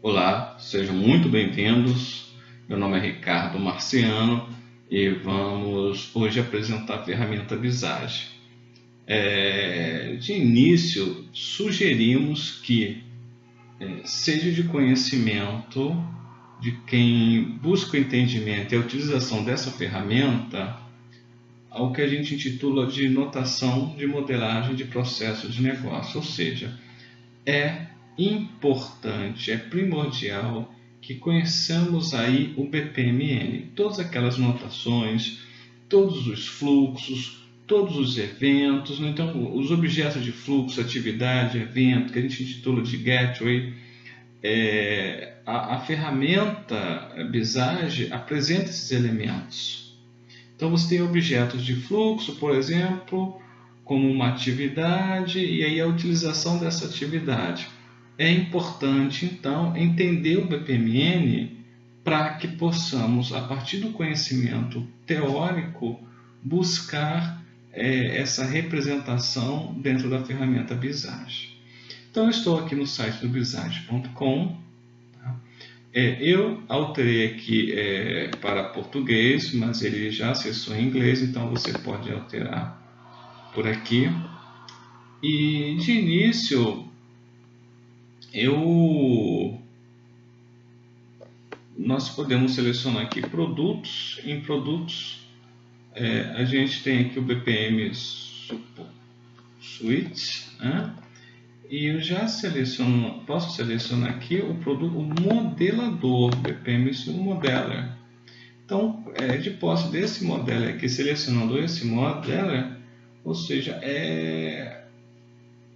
Olá, sejam muito bem-vindos. Meu nome é Ricardo Marciano e vamos hoje apresentar a ferramenta Visage. De início, sugerimos que seja de conhecimento de quem busca o entendimento e a utilização dessa ferramenta ao que a gente intitula de notação de modelagem de processos de negócio, ou seja, é importante, é primordial que conheçamos aí o BPMN, todas aquelas notações, todos os fluxos, todos os eventos, então os objetos de fluxo, atividade, evento, que a gente intitula de gateway. A ferramenta Visage apresenta esses elementos. Então você tem objetos de fluxo, por exemplo, como uma atividade e aí a utilização dessa atividade. É importante, então, entender o BPMN para que possamos, a partir do conhecimento teórico, buscar essa representação dentro da ferramenta Visage. Então, eu estou aqui no site do visage.com. Eu alterei aqui para português, mas ele já acessou em inglês, então você pode alterar por aqui. E de início, nós podemos selecionar aqui produtos. Em produtos, a gente tem aqui o BPM Suite, né? E eu já posso selecionar aqui o produto, o modelador, BPM Modeler. Então, de posse desse modeler aqui, selecionando esse modeler, ou seja, é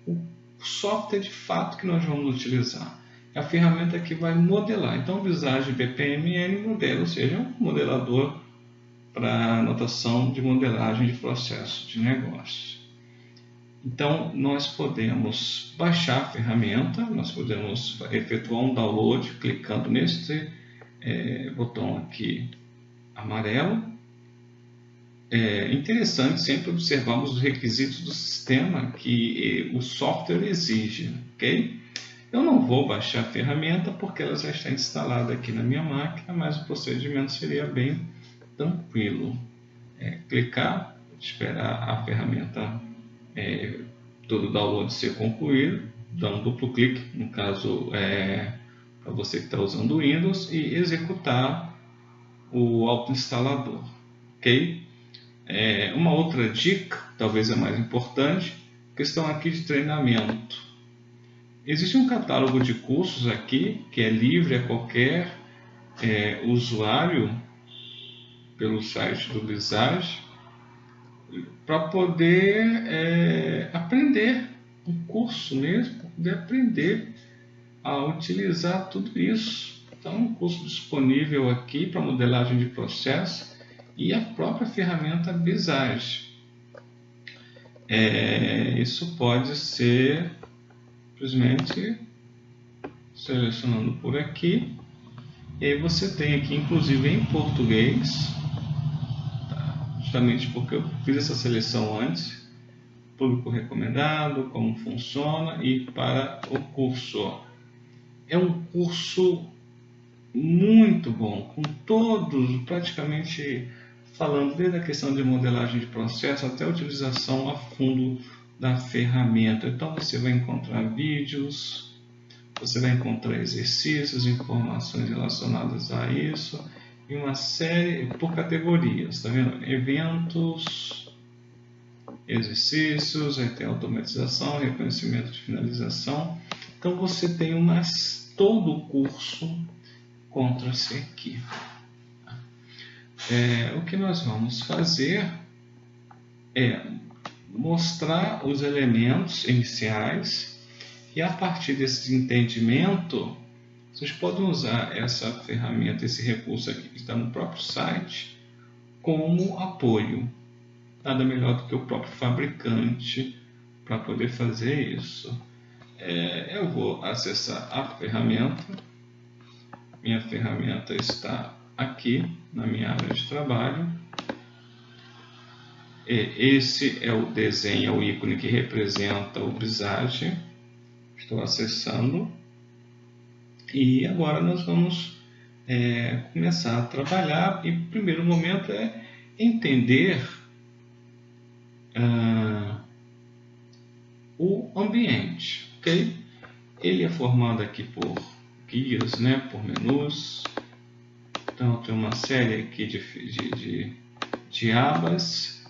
o software de fato que nós vamos utilizar. É a ferramenta que vai modelar. Então, o Visage BPMN modela, ou seja, é um modelador para anotação de modelagem de processos de negócio. Então, nós podemos baixar a ferramenta, nós podemos efetuar um download clicando neste botão aqui amarelo. É interessante sempre observarmos os requisitos do sistema que o software exige, ok? Eu não vou baixar a ferramenta porque ela já está instalada aqui na minha máquina, mas o procedimento seria bem tranquilo. Clicar, esperar a ferramenta todo o download ser concluído, dar um duplo clique, no caso para você que está usando o Windows, e executar o autoinstalador, ok? Uma outra dica, talvez a mais importante, questão aqui de treinamento. Existe um catálogo de cursos aqui que é livre a qualquer usuário pelo site do Visage para poder aprender, um curso mesmo, para poder aprender a utilizar tudo isso. Então, um curso disponível aqui para modelagem de processo e a própria ferramenta Visage. Isso pode ser simplesmente selecionando por aqui. E aí você tem aqui, inclusive em português, justamente porque eu fiz essa seleção antes, público recomendado, como funciona e para o curso. É um curso muito bom, com todos, praticamente falando desde a questão de modelagem de processo até a utilização a fundo da ferramenta. Então você vai encontrar vídeos, você vai encontrar exercícios, informações relacionadas a isso, e uma série por categorias, tá vendo? Eventos, exercícios, aí tem automatização, reconhecimento de finalização. Então você tem todo o curso encontra-se aqui. O que nós vamos fazer é mostrar os elementos iniciais e a partir desse entendimento vocês podem usar essa ferramenta, esse recurso aqui que está no próprio site, como apoio. Nada melhor do que o próprio fabricante para poder fazer isso. Eu vou acessar a ferramenta. Minha ferramenta está aqui na minha área de trabalho. Esse é o desenho, é o ícone que representa o Visage. Estou acessando. E agora nós vamos começar a trabalhar, e o primeiro momento é entender o ambiente, ok? Ele é formado aqui por guias, né, por menus. Então tem uma série aqui de abas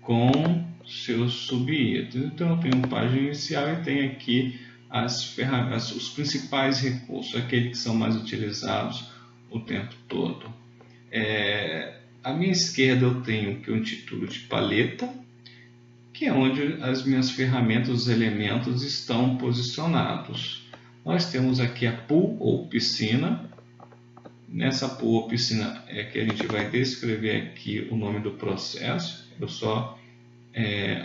com seus sub-itens. Então eu tenho uma página inicial e tem aqui as ferramentas, os principais recursos, aqueles que são mais utilizados o tempo todo. À minha esquerda eu tenho o que eu intitulo de paleta, que é onde as minhas ferramentas, os elementos estão posicionados. Nós temos aqui a pool ou piscina. Nessa pool ou piscina é que a gente vai descrever aqui o nome do processo. Eu só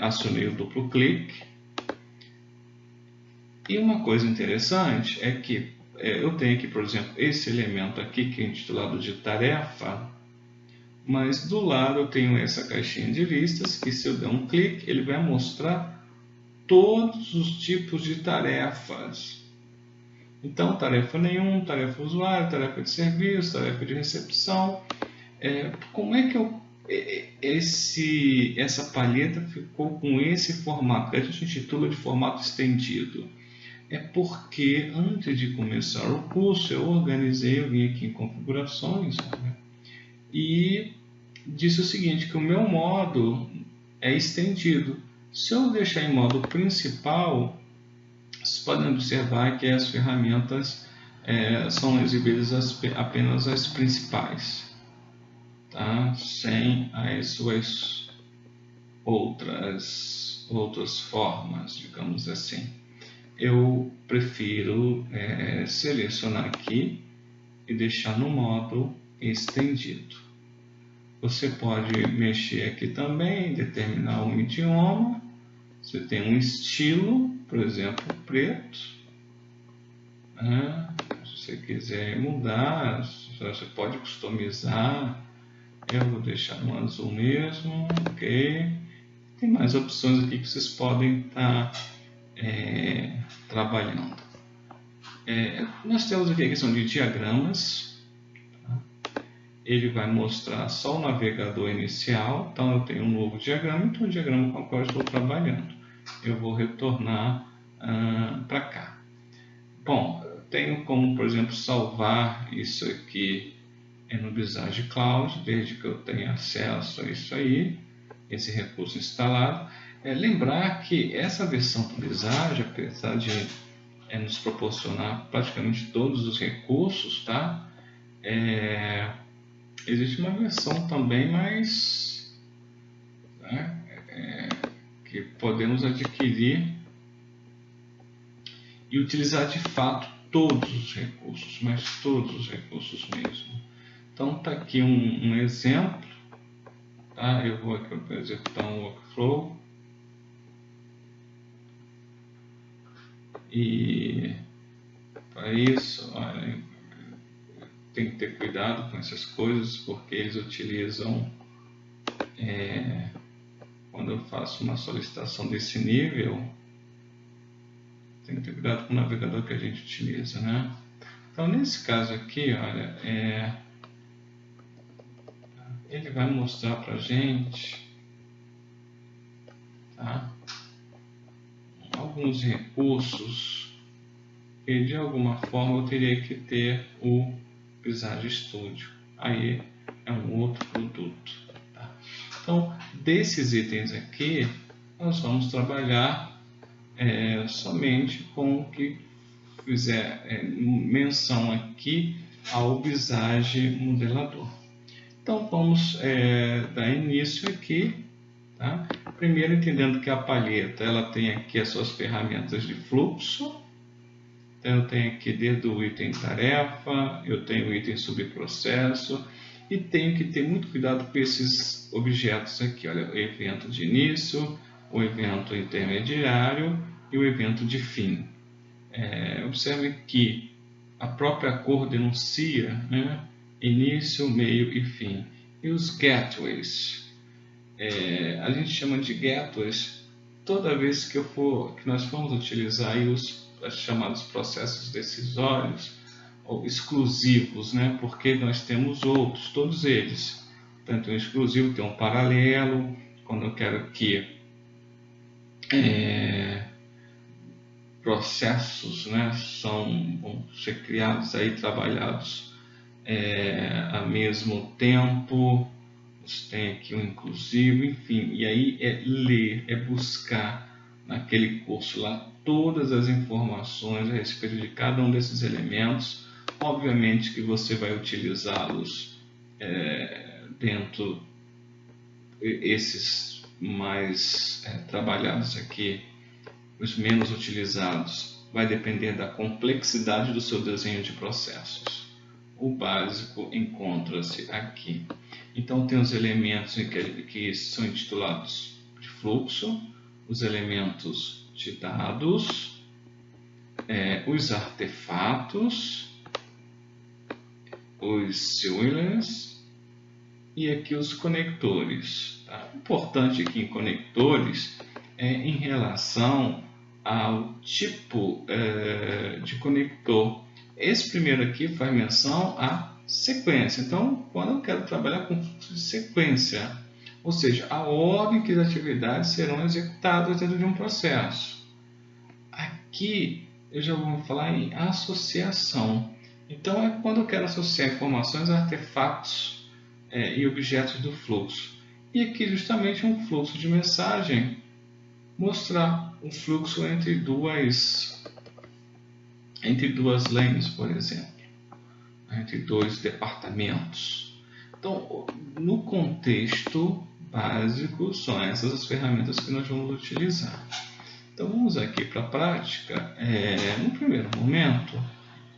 acionei o duplo clique. E uma coisa interessante é que eu tenho aqui, por exemplo, esse elemento aqui que é intitulado de tarefa, mas do lado eu tenho essa caixinha de listas que, se eu der um clique, ele vai mostrar todos os tipos de tarefas. Então, tarefa nenhum, tarefa usuário, tarefa de serviço, tarefa de recepção. Como é que essa palheta ficou com esse formato, que a gente intitula de formato estendido? É porque antes de começar o curso eu organizei, eu vim aqui em configurações, né, e disse o seguinte, que o meu modo é estendido. Se eu deixar em modo principal, vocês podem observar que as ferramentas são exibidas apenas as principais, tá? Sem as suas outras formas, digamos assim. Eu prefiro selecionar aqui e deixar no modo estendido. Você pode mexer aqui também, determinar um idioma. Você tem um estilo, por exemplo, preto. Se você quiser mudar, você pode customizar. Eu vou deixar no azul mesmo, ok? Tem mais opções aqui que vocês podem estar trabalhando. Nós temos aqui a questão de diagramas. Ele vai mostrar só o navegador inicial. Então eu tenho um novo diagrama, então o diagrama com o qual eu estou trabalhando. Eu vou retornar para cá. Bom, eu tenho como, por exemplo, salvar isso aqui no Visage Cloud, desde que eu tenha acesso a isso aí, esse recurso instalado. Lembrar que essa versão do Visage, apesar de nos proporcionar praticamente todos os recursos, tá? Existe uma versão também mais que podemos adquirir e utilizar de fato todos os recursos, mas todos os recursos mesmo. Então está aqui um exemplo, tá? Eu vou aqui para executar um workflow e para isso, olha, tem que ter cuidado com essas coisas, porque eles utilizam, quando eu faço uma solicitação desse nível, tem que ter cuidado com o navegador que a gente utiliza, né? Então, nesse caso aqui, olha, ele vai mostrar para a gente, tá, alguns recursos que de alguma forma eu teria que ter o Visage Studio. Aí é um outro produto. Tá? Então, desses itens aqui, nós vamos trabalhar somente com o que fizer menção aqui ao Visage Modelador. Então vamos dar início aqui, tá? Primeiro entendendo que a palheta ela tem aqui as suas ferramentas de fluxo. Então eu tenho aqui desde o item tarefa, eu tenho o item subprocesso e tenho que ter muito cuidado com esses objetos aqui. Olha, o evento de início, o evento intermediário e o evento de fim. Observe que a própria cor denuncia, né, início, meio e fim. E os gateways, a gente chama de gateways toda vez que nós formos utilizar aí os chamados processos decisórios, ou exclusivos, né? Porque nós temos outros, todos eles. Tanto um exclusivo, tem um paralelo, quando eu quero que processos, né, vão ser criados aí, trabalhados ao mesmo tempo. Você tem aqui um inclusivo, enfim, e aí é ler, é buscar naquele curso lá todas as informações a respeito de cada um desses elementos. Obviamente que você vai utilizá-los dentro esses mais trabalhados aqui, os menos utilizados, vai depender da complexidade do seu desenho de processos. O básico encontra-se aqui. Então tem os elementos que são intitulados de fluxo, os elementos de dados, os artefatos, os sealers e aqui os conectores. Tá? O importante aqui em conectores é em relação ao tipo de conector. Esse primeiro aqui faz menção à sequência. Então, quando eu quero trabalhar com fluxo de sequência, ou seja, a ordem que as atividades serão executadas dentro de um processo. Aqui eu já vou falar em associação. Então, é quando eu quero associar informações a artefatos e objetos do fluxo. E aqui justamente um fluxo de mensagem, mostrar um fluxo entre duas lanes, por exemplo, entre dois departamentos. Então, no contexto básico, são essas as ferramentas que nós vamos utilizar. Então, vamos aqui para a prática. No primeiro momento,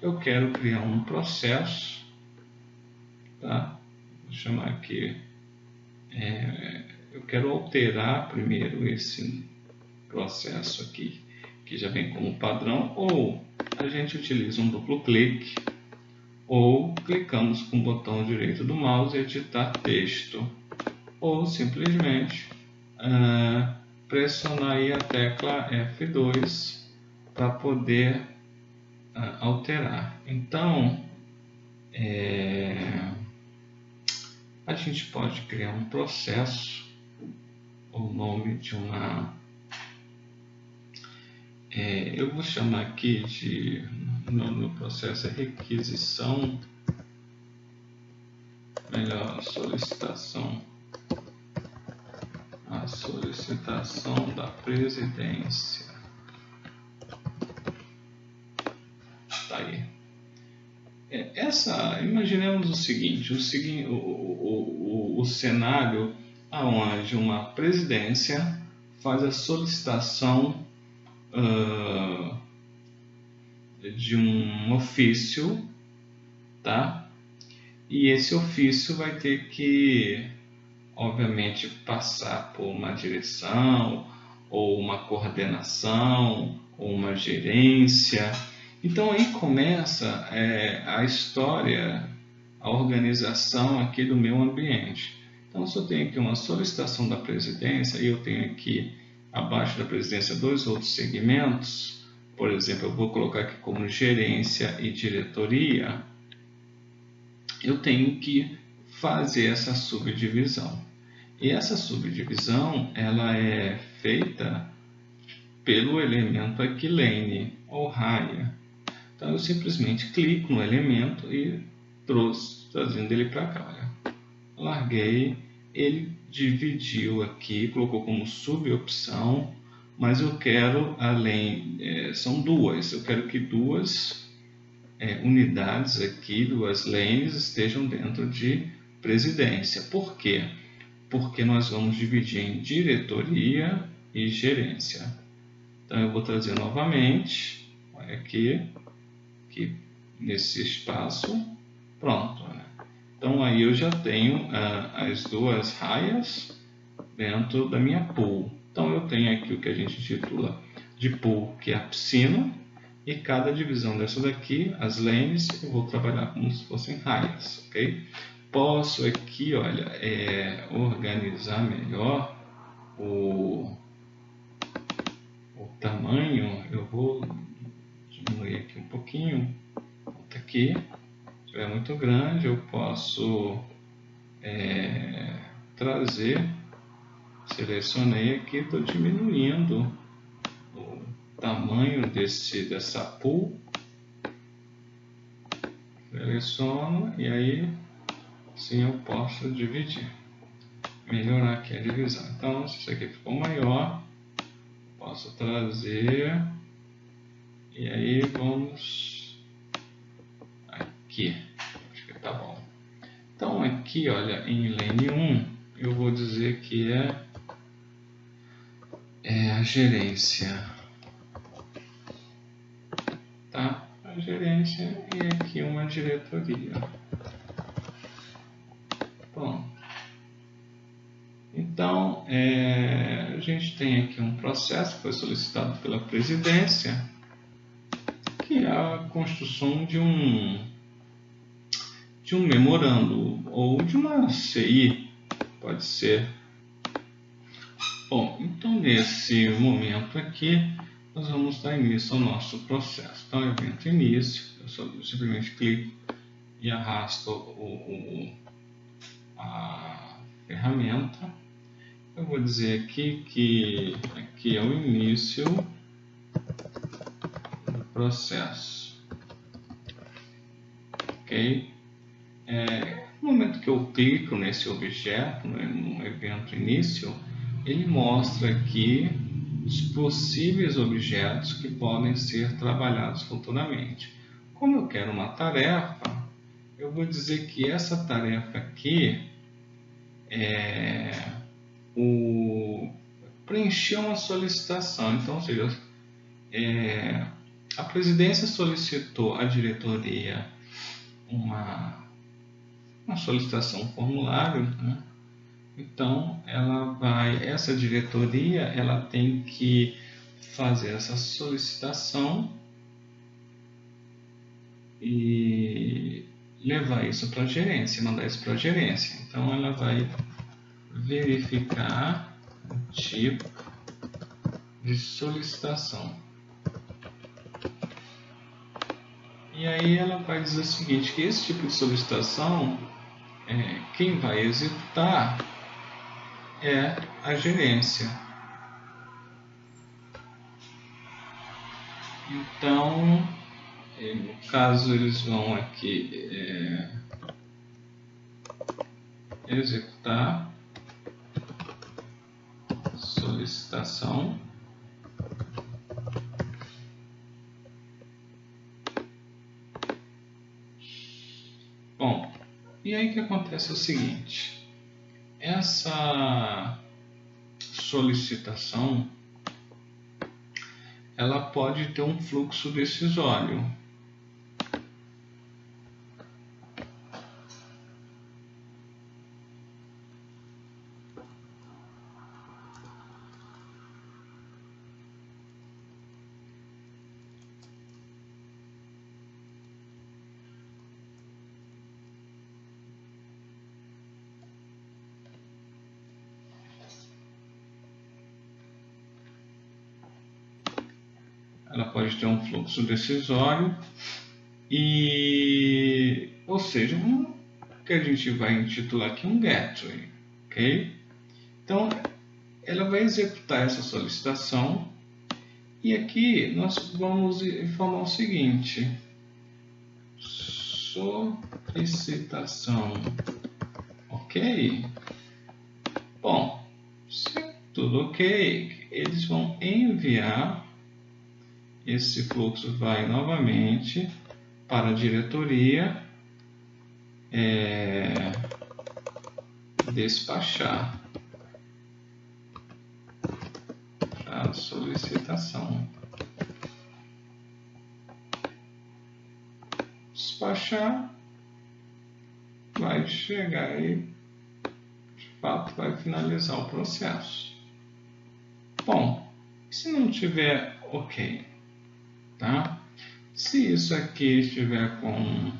eu quero criar um processo, tá? Vou chamar aqui, eu quero alterar primeiro esse processo aqui, que já vem como padrão, ou a gente utiliza um duplo clique, ou clicamos com o botão direito do mouse e editar texto, ou simplesmente pressionar aí a tecla F2 para poder alterar. Então, a gente pode criar um processo, o nome de uma... eu vou chamar aqui de... O nome do processo é requisição, melhor, solicitação. A solicitação da presidência. Tá aí. Imaginemos o seguinte, o cenário onde uma presidência faz a solicitação de um ofício, tá? E esse ofício vai ter que, obviamente, passar por uma direção, ou uma coordenação, ou uma gerência. Então aí começa a história, a organização aqui do meu ambiente. Então, se eu tenho aqui uma solicitação da presidência, e eu tenho aqui abaixo da presidência dois outros segmentos, por exemplo, eu vou colocar aqui como gerência e diretoria, eu tenho que fazer essa subdivisão. E essa subdivisão, ela é feita pelo elemento aqui lane, ou raia. Então, eu simplesmente clico no elemento e trazendo ele para cá. Olha. Larguei, ele dividiu aqui, colocou como subopção, mas eu quero, são duas, eu quero que duas unidades aqui, duas lanes estejam dentro de presidência. Por quê? Porque nós vamos dividir em diretoria e gerência. Então eu vou trazer novamente, olha aqui nesse espaço, pronto. Né? Então aí eu já tenho as duas raias dentro da minha pool. Então eu tenho aqui o que a gente titula de pool, que é a piscina, e cada divisão dessa daqui, as lanes, eu vou trabalhar como se fossem raias, ok? Posso aqui, olha, organizar melhor o tamanho. Eu vou diminuir aqui um pouquinho, aqui. Se é muito grande, eu posso trazer. Selecionei aqui, estou diminuindo o tamanho dessa pool. Seleciono e aí sim eu posso dividir. Melhorar aqui a divisão. Então, se isso aqui ficou maior, posso trazer. E aí vamos aqui. Acho que tá bom. Então aqui, olha, em lane 1, eu vou dizer que é a gerência. Tá? A gerência e aqui uma diretoria. Bom. Então, a gente tem aqui um processo que foi solicitado pela presidência, que é a construção de um memorando ou de uma CI, pode ser. Bom, então nesse momento aqui, nós vamos dar início ao nosso processo. Então, evento início, eu simplesmente clico e arrasto a ferramenta. Eu vou dizer aqui que aqui é o início do processo. Ok? No momento que eu clico nesse objeto, no evento início, ele mostra aqui os possíveis objetos que podem ser trabalhados futuramente. Como eu quero uma tarefa, eu vou dizer que essa tarefa aqui preencher uma solicitação. Então, ou seja, a presidência solicitou à diretoria uma solicitação, um formulário, né? Então, essa diretoria, ela tem que fazer essa solicitação e levar isso para a gerência, mandar isso para a gerência. Então, ela vai verificar o tipo de solicitação. E aí ela vai dizer o seguinte, que esse tipo de solicitação, quem vai executar é a gerência. Então, no caso, eles vão aqui executar solicitação. Bom, e aí que acontece o seguinte, essa solicitação ela pode ter um fluxo decisório. Ela pode ter um fluxo decisório ou seja, que a gente vai intitular aqui um gateway, ok? Então, ela vai executar essa solicitação e aqui nós vamos informar o seguinte: solicitação, ok? Bom, se tudo ok, eles vão enviar. Esse fluxo vai novamente para a diretoria despachar a solicitação. Despachar vai chegar e de fato vai finalizar o processo. Bom, se não tiver ok, tá? Se isso aqui estiver com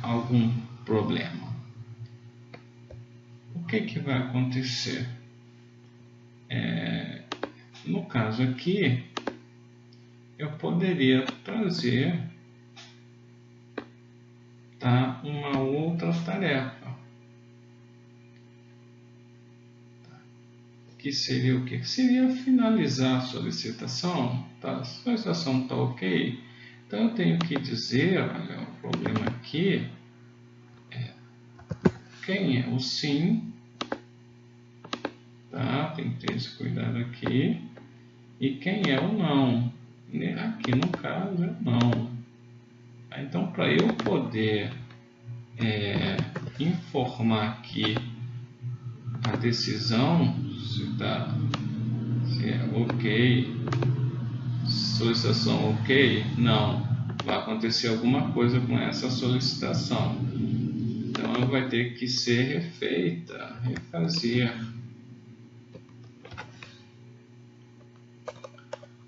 algum problema, o que vai acontecer? No caso aqui, eu poderia trazer, tá, uma outra tarefa, que seria o que? Seria finalizar a solicitação, tá? A solicitação está ok, então eu tenho que dizer, olha, o problema aqui é quem é o sim, tá? Tem que ter esse cuidado aqui, e quem é o não, aqui no caso é não. Então, para eu poder informar aqui a decisão, se é ok, solicitação ok, não, vai acontecer alguma coisa com essa solicitação. Então, ela vai ter que ser refeita, refazer.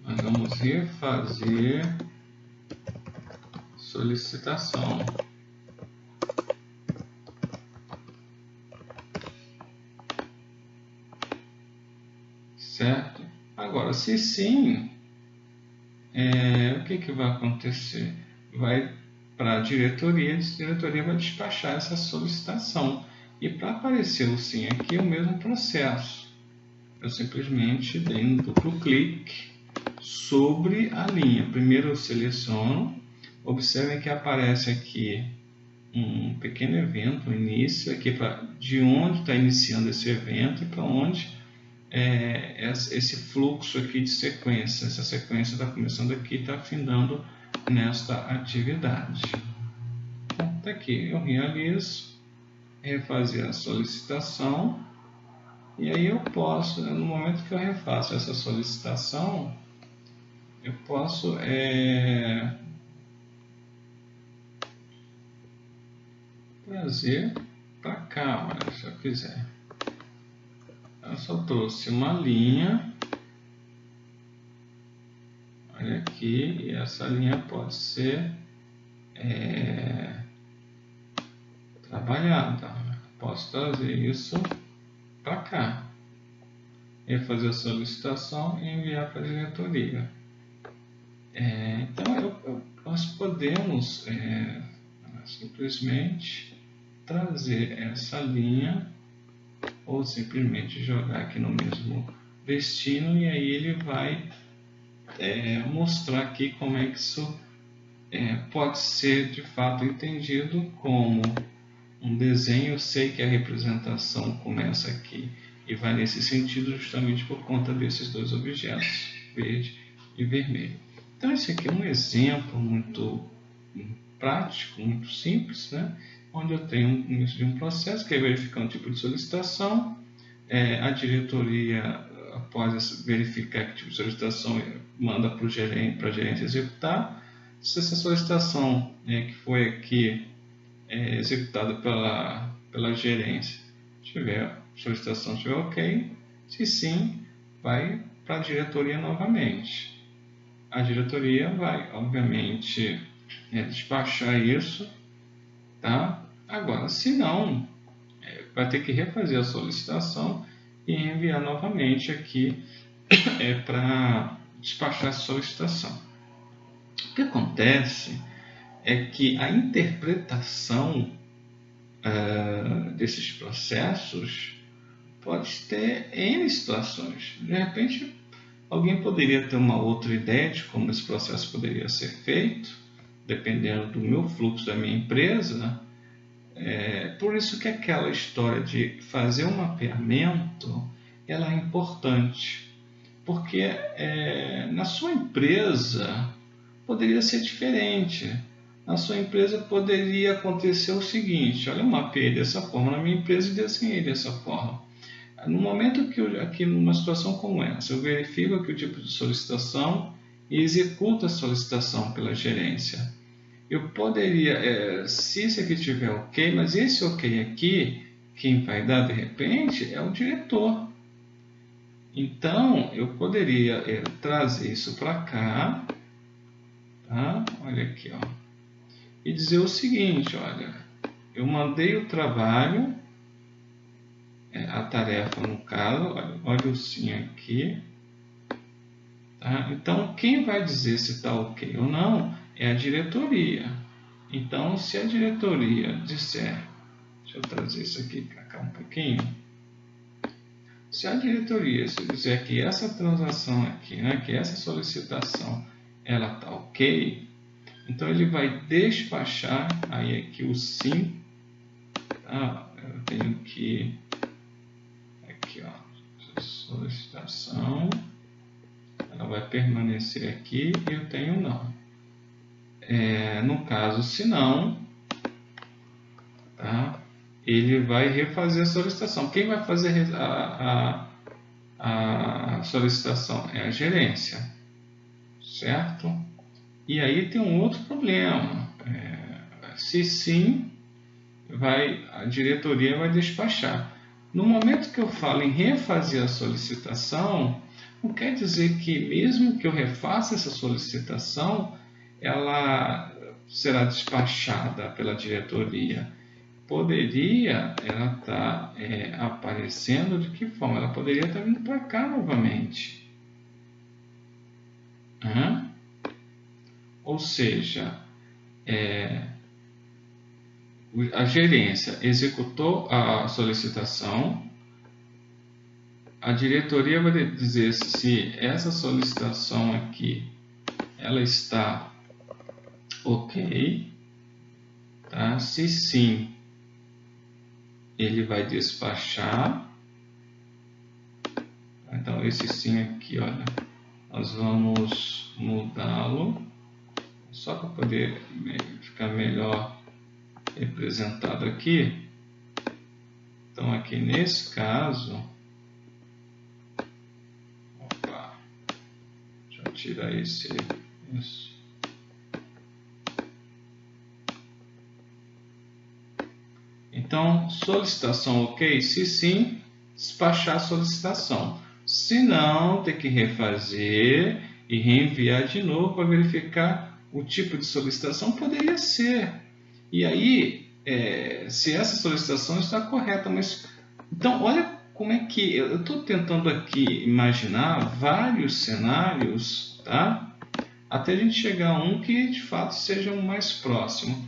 Nós vamos refazer solicitação. Certo? Agora, se sim, o que vai acontecer? Vai para a diretoria vai despachar essa solicitação. E para aparecer o sim aqui é o mesmo processo. Eu simplesmente dei um duplo clique sobre a linha. Primeiro eu seleciono, observem que aparece aqui um pequeno evento, um início, aqui de onde está iniciando esse evento e para onde esse fluxo aqui de sequência. Essa sequência está começando aqui e está findando nesta atividade. Então, tá aqui, eu realizo, refazer a solicitação, e aí eu posso, no momento que eu refaço essa solicitação, eu posso trazer para cá, olha, se eu quiser. Eu só trouxe uma linha, olha aqui, e essa linha pode ser trabalhada. Posso trazer isso para cá, refazer a solicitação e enviar para a diretoria. Então, nós podemos simplesmente trazer essa linha ou simplesmente jogar aqui no mesmo destino, e aí ele vai mostrar aqui como é que isso pode ser de fato entendido como um desenho. Eu sei que a representação começa aqui e vai nesse sentido justamente por conta desses dois objetos, verde e vermelho. Então esse aqui é um exemplo muito prático, muito simples, né? Onde eu tenho um início de um processo que é verificar um tipo de solicitação, a diretoria, após verificar que tipo de solicitação, manda para a gerente executar. Se essa solicitação que foi aqui executada pela gerência solicitação estiver ok, se sim, vai para a diretoria novamente. A diretoria vai, obviamente, despachar isso, tá? Agora, se não, vai ter que refazer a solicitação e enviar novamente aqui para despachar a solicitação. O que acontece é que a interpretação desses processos pode ter N situações. De repente, alguém poderia ter uma outra ideia de como esse processo poderia ser feito, dependendo do meu fluxo da minha empresa. Por isso que aquela história de fazer um mapeamento ela é importante, porque na sua empresa poderia ser diferente. Na sua empresa poderia acontecer o seguinte: olha, eu mapeei dessa forma na minha empresa e desenhei dessa forma. No momento que aqui numa situação como essa, eu verifico aqui o tipo de solicitação e executo a solicitação pela gerência. Eu poderia, se esse aqui estiver ok, mas esse ok aqui, quem vai dar de repente é o diretor. Então, eu poderia trazer isso para cá, tá? Olha aqui, ó, e dizer o seguinte: olha, eu mandei o trabalho, a tarefa no caso, olha o sim aqui, Tá? Então, quem vai dizer se está ok ou não é a diretoria. Então, se a diretoria disser, deixa eu trazer isso aqui para cá um pouquinho. Se a diretoria disser que essa transação aqui, né, que essa solicitação, ela está ok, então ele vai despachar, aí aqui o sim, tá? Eu tenho que, aqui ó, solicitação, ela vai permanecer aqui e eu tenho não. No caso, se não, tá? Ele vai refazer a solicitação. Quem vai fazer a solicitação? É a gerência, certo? E aí tem um outro problema. Se sim, a diretoria vai despachar. No momento que eu falo em refazer a solicitação, não quer dizer que mesmo que eu refaça essa solicitação, ela será despachada pela diretoria. Poderia ela estar aparecendo de que forma? Ela poderia estar vindo para cá novamente. Ou seja, a gerência executou a solicitação, a diretoria vai dizer se essa solicitação aqui ela está ok, tá? Se sim, ele vai despachar. Então esse sim aqui, olha, nós vamos mudá-lo só para poder ficar melhor representado aqui. Então aqui nesse caso, opa, deixa eu tirar isso. Então, solicitação ok, se sim, despachar a solicitação. Se não, tem que refazer e reenviar de novo para verificar o tipo de solicitação. Poderia ser. E aí, se essa solicitação está correta, mas então olha como é que eu estou tentando aqui imaginar vários cenários, tá? Até a gente chegar a um que de fato seja o mais próximo.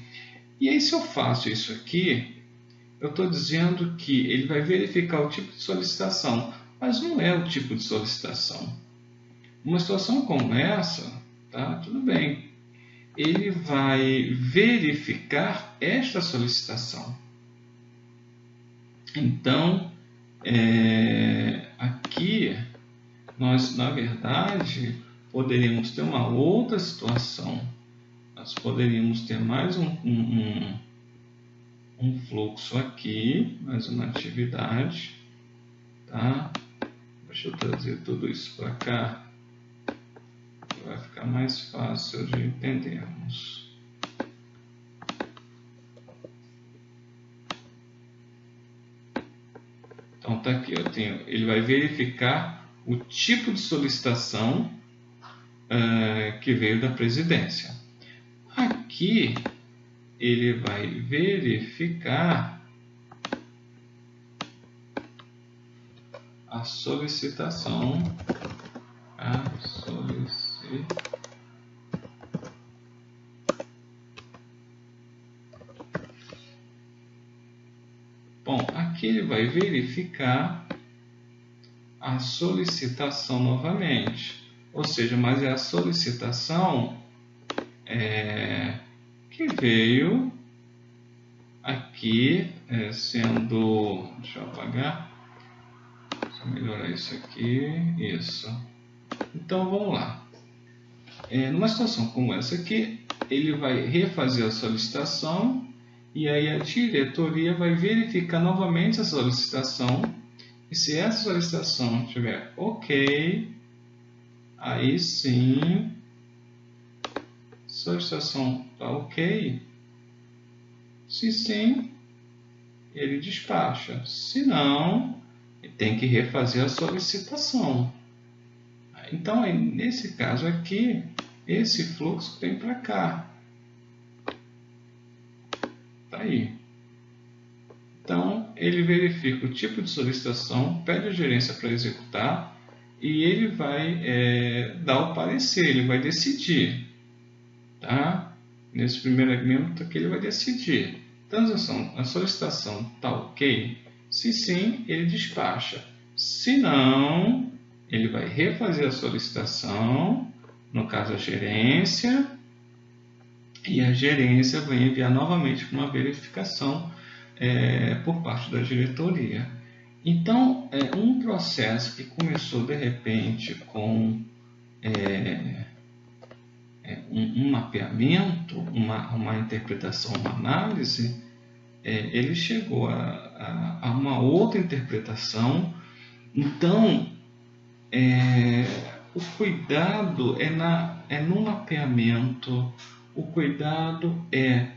E aí, se eu faço isso aqui, eu estou dizendo que ele vai verificar o tipo de solicitação, mas não é o tipo de solicitação. Uma situação como essa, tá? Tudo bem. Ele vai verificar esta solicitação. Então, aqui nós, na verdade, poderíamos ter uma outra situação. Nós poderíamos ter mais um fluxo aqui, mais uma atividade, tá? Deixa eu trazer tudo isso para cá, vai ficar mais fácil de entendermos. Então tá aqui, ele vai verificar o tipo de solicitação que veio da presidência. Aqui ele vai verificar a solicitação, Bom, aqui ele vai verificar a solicitação novamente, ou seja, mas é a solicitação que veio aqui sendo, deixa eu apagar, deixa eu melhorar isso aqui, isso. Então vamos lá. Numa situação como essa aqui, ele vai refazer a solicitação e aí a diretoria vai verificar novamente a solicitação e se essa solicitação estiver ok, aí sim, solicitação está ok, se sim, ele despacha, se não, ele tem que refazer a solicitação. Então, nesse caso aqui, esse fluxo vem para cá. Tá aí. Então, ele verifica o tipo de solicitação, pede a gerência para executar, e ele vai dar o parecer, ele vai decidir, tá? Nesse primeiro argumento aqui ele vai decidir. Transação, a solicitação está ok? Se sim, ele despacha. Se não, ele vai refazer a solicitação, no caso a gerência, e a gerência vai enviar novamente para uma verificação por parte da diretoria. Então, um processo que começou de repente com um mapeamento, uma interpretação, uma análise, ele chegou a uma outra interpretação. Então, o cuidado é no mapeamento, o cuidado é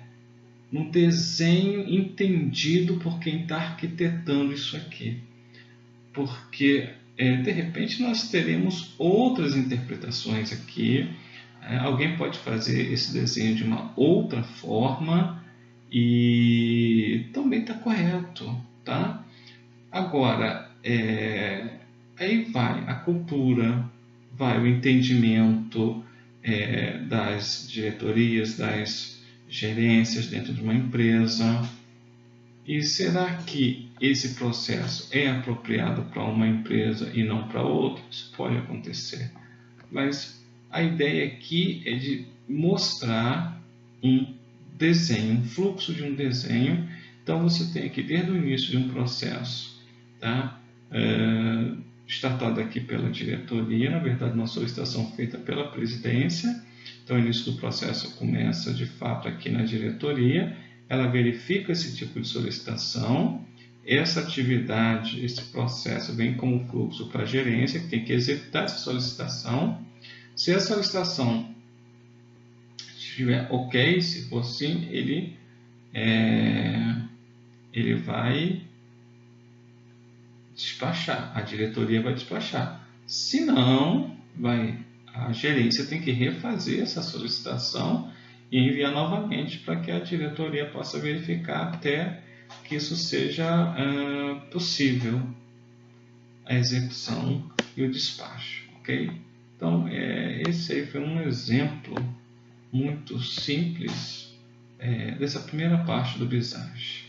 no desenho entendido por quem está arquitetando isso aqui. Porque, de repente, nós teremos outras interpretações aqui. Alguém pode fazer esse desenho de uma outra forma e também está correto, tá? Agora, aí vai a cultura, vai o entendimento das diretorias, das gerências dentro de uma empresa. E será que esse processo é apropriado para uma empresa e não para outra? Isso pode acontecer. Mas a ideia aqui é de mostrar um desenho, um fluxo de um desenho. Então você tem aqui desde o início de um processo, tá? Startado aqui pela diretoria, na verdade uma solicitação feita pela presidência. Então o início do processo começa de fato aqui na diretoria, ela verifica esse tipo de solicitação, essa atividade, esse processo vem como fluxo para a gerência, que tem que executar essa solicitação. Se a solicitação estiver ok, se for sim, ele vai despachar, a diretoria vai despachar. Se não, a gerência tem que refazer essa solicitação e enviar novamente para que a diretoria possa verificar até que isso seja possível, a execução e o despacho, ok? Então, esse aí foi um exemplo muito simples dessa primeira parte do Visage.